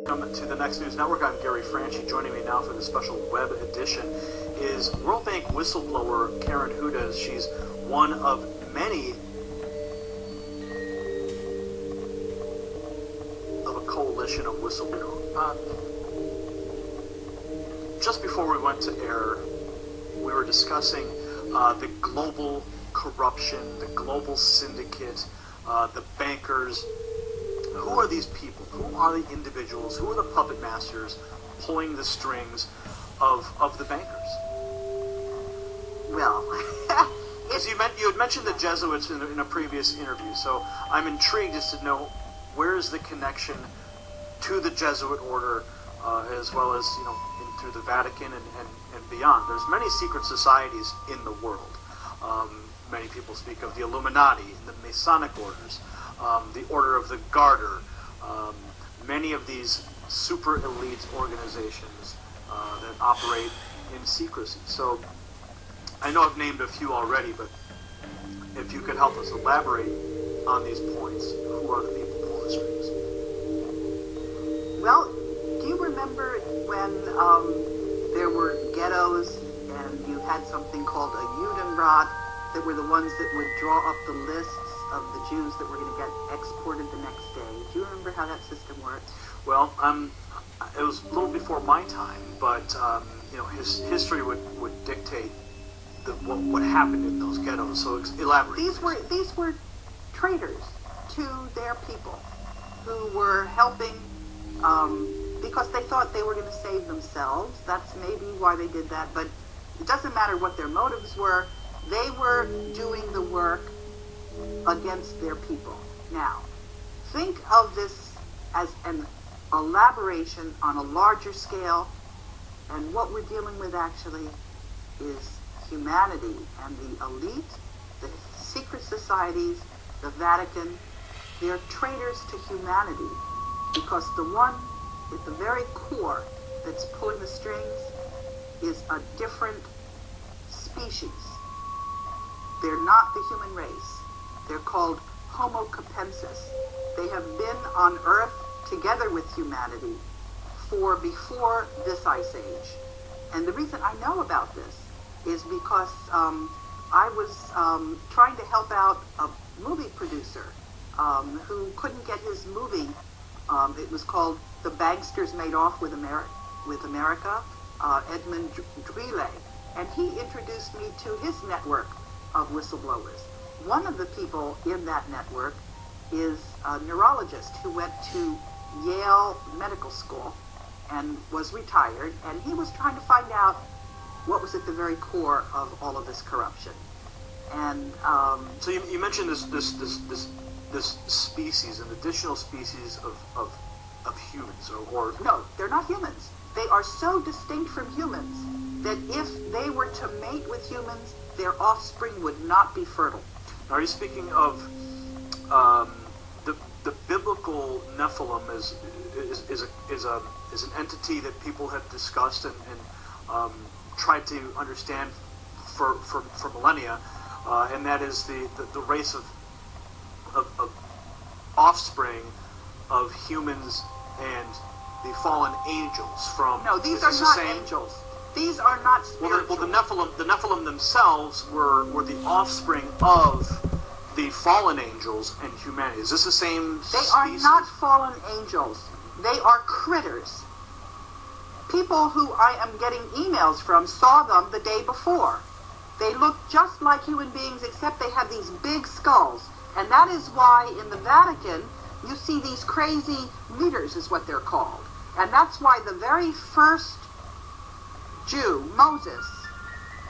Welcome to the Next News Network. I'm Gary Franchi. Joining me now for the special web edition is World Bank whistleblower Karen Hudes. She's one of many of a coalition of whistleblowers. Just before we went to air, we were discussing the global corruption, the global syndicate, the bankers. Who are these people? Who are the individuals? Who are the puppet masters pulling the strings of the bankers? Well, because you had mentioned the Jesuits in a previous interview, so I'm intrigued as to know where is the connection to the Jesuit order, as well as through the Vatican and beyond. There's many secret societies in the world. Many people speak of the Illuminati, the Masonic orders, the Order of the Garter, many of these super elite organizations that operate in secrecy. So I know I've named a few already, but if you could help us elaborate on these points, who are the people pulling the strings? Well, do you remember when there were ghettos and you had something called a Judenrat that were the ones that would draw up the lists of the Jews that were going to get exported the next day? Do you remember how that system worked? Well, it was a little before my time, but history would dictate what happened in those ghettos. So elaborate. These were traitors to their people who were helping because they thought they were going to save themselves. That's maybe why they did that, but it doesn't matter what their motives were. They were doing the work against their people. Now, think of this as an elaboration on a larger scale, and what we're dealing with actually is humanity and the elite, the secret societies, the Vatican. They're traitors to humanity, because the one at the very core that's pulling the strings is a different species. They're not the human race. They're called Homo Capensis. They have been on Earth together with humanity for before this ice age. And the reason I know about this is because I was trying to help out a movie producer who couldn't get his movie. It was called The Banksters Made Off with America, Edmund Drile. And he introduced me to his network of whistleblowers. One of the people in that network is a neurologist who went to Yale Medical School and was retired, and he was trying to find out what was at the very core of all of this corruption. And so you mentioned this species, an additional species of humans, or no, they're not humans. They are so distinct from humans that if they were to mate with humans, their offspring would not be fertile. Are you speaking of the biblical Nephilim is an entity that people have discussed and tried to understand for millennia, and that is the race of offspring of humans and the fallen angels from. No, these are not angels. These are not spiritual. Well, the Nephilim themselves were the offspring of the fallen angels and humanity. Is this the same species? They are not fallen angels. They are critters. People who I am getting emails from saw them the day before. They look just like human beings, except they have these big skulls. And that is why in the Vatican, you see these crazy leaders, is what they're called. And that's why the very first Jew, Moses,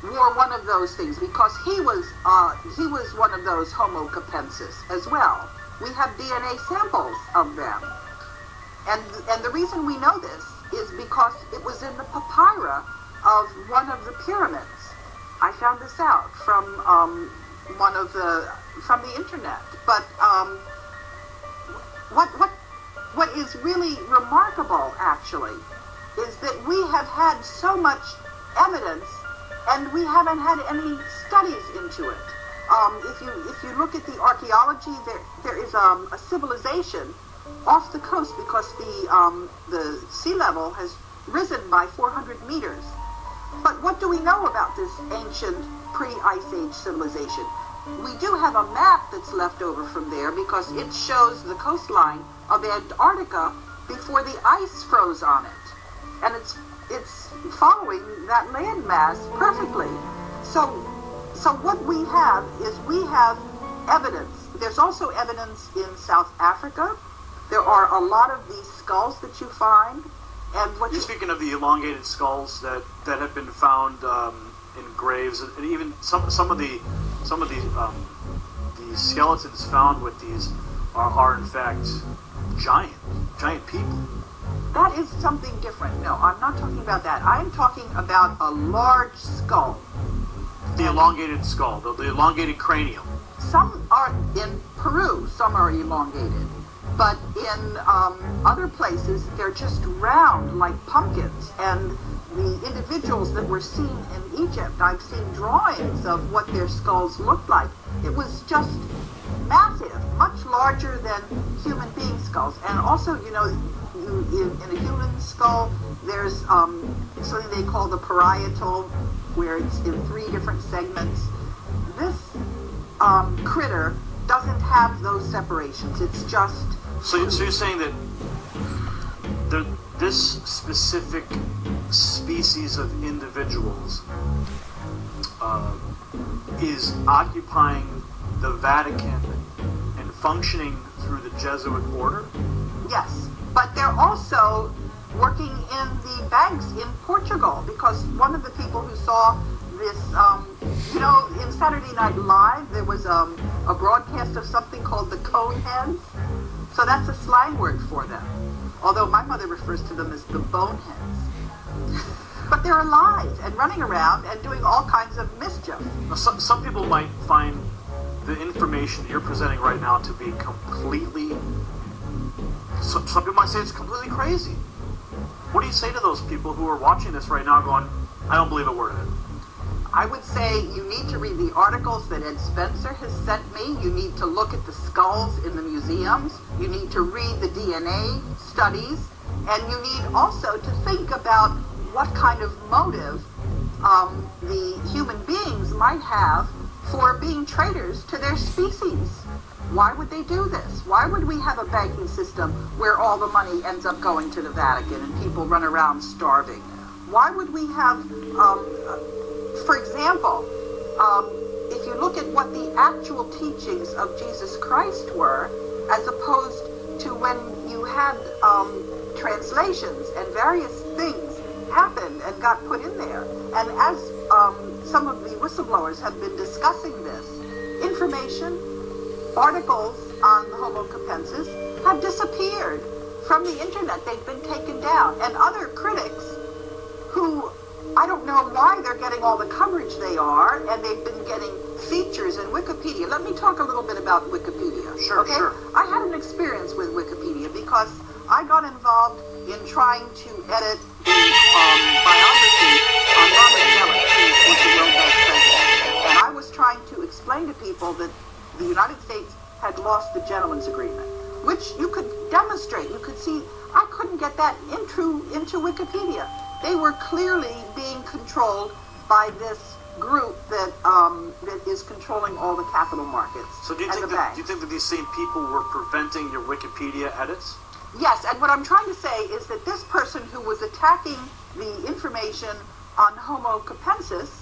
wore one of those things, because he was one of those Homo Capensis as well. We have DNA samples of them. And the reason we know this is because it was in the papyri of one of the pyramids. I found this out from from the internet. But what what is really remarkable, actually, is that we have had so much evidence, and we haven't had any studies into it. If you look at the archaeology, there is a civilization off the coast because the sea level has risen by 400 meters. But what do we know about this ancient pre-Ice Age civilization? We do have a map that's left over from there because it shows the coastline of Antarctica before the ice froze on it. And it's following that landmass perfectly. So what we have is we have evidence. There's also evidence in South Africa. There are a lot of these skulls that you find. And what you're speaking of the elongated skulls that have been found in graves, and even some of the skeletons found with these are in fact giant people. That is something different. No, I'm not talking about that. I'm talking about a large skull. The elongated skull, the elongated cranium. Some are in Peru, some are elongated. But in other places, they're just round like pumpkins. And the individuals that were seen in Egypt, I've seen drawings of what their skulls looked like. It was just massive, much larger than human being skulls. And also, you know, in a human skull, there's something they call the parietal, where it's in 3 different segments. This critter doesn't have those separations. It's just... So you're saying that this specific species of individuals is occupying the Vatican and functioning through the Jesuit order? Yes, but they're also working in the banks in Portugal, because one of the people who saw this, you know, in Saturday Night Live, there was a broadcast of something called the Coneheads. So that's a slang word for them. Although my mother refers to them as the boneheads. But they're alive and running around and doing all kinds of mischief. Now, some people might find the information you're presenting right now to be completely... Some people might say it's completely crazy. What do you say to those people who are watching this right now going, I don't believe a word of it? I would say you need to read the articles that Ed Spencer has sent me. You need to look at the skulls in the museums. You need to read the DNA studies. And you need also to think about what kind of motive the human beings might have for being traitors to their species. Why would they do this? Why would we have a banking system where all the money ends up going to the Vatican and people run around starving? Why would we have... For example, if you look at what the actual teachings of Jesus Christ were, as opposed to when you had translations and various things happened and got put in there, and as some of the whistleblowers have been discussing this, information, articles on the Homo Capensis have disappeared from the internet. They've been taken down, and other critics who... I don't know why they're getting all the coverage they are, and they've been getting features in Wikipedia. Let me talk a little bit about Wikipedia. Sure, okay? Sure. I had an experience with Wikipedia because I got involved in trying to edit the biography on Robert Zeller, who was the Nobel President. And I was trying to explain to people that the United States had lost the gentleman's agreement, which you could demonstrate. You could see. I couldn't get that into Wikipedia. They were clearly being controlled by this group that is controlling all the capital markets. So do you think that these same people were preventing your Wikipedia edits? Yes, and what I'm trying to say is that this person who was attacking the information on Homo Capensis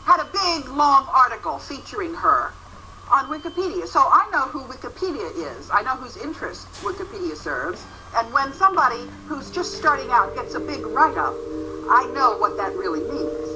had a big, long article featuring her on Wikipedia. So I know who Wikipedia is. I know whose interests Wikipedia serves. And when somebody who's just starting out gets a big write-up, I know what that really means.